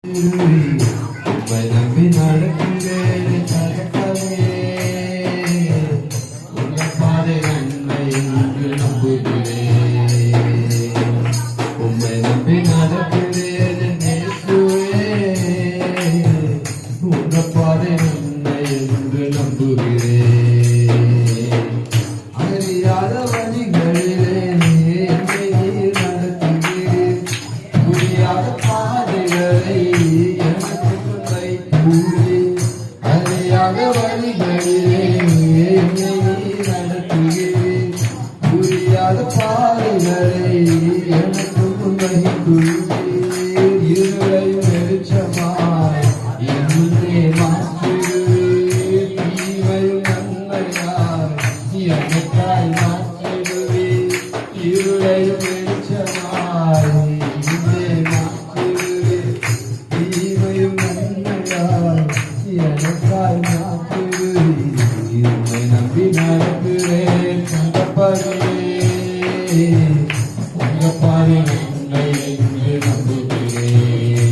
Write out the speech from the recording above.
உம்மை நம்பி நடக்கிறேன் தகப்பனே, உங்க பாதை நன்மை என்று நம்புகிறேன். உம்மை நம்பி நடக்கிறேன் இயேசுவே, உங்க பாதை நன்மை என்று நம்புகிறேன். அறியாத வழிகளிலே என்னை நடத்துகிறேன், புரியாத பாதைகளை அறியாத வழிகளிலே என்னை நடத்துகிறேன், புரியாத பாதைகளை எனக்கு வகிக்கிறேன். இருளையும் வெளிச்சமாய் என்னை மாற்றுகிறேன், தீமையும் நன்மையாய் எனக்காய் மாற்றுகிறேன். இருளையும் வெளிச்சமாய் என்னை மாற்றுகிறேன், தீமையும் நன்மையாய் எனக்காய் மாற்றுகிறேன். உம்மை நம்பி நடக்கிறேன் தகப்பனே, உங்க பாதை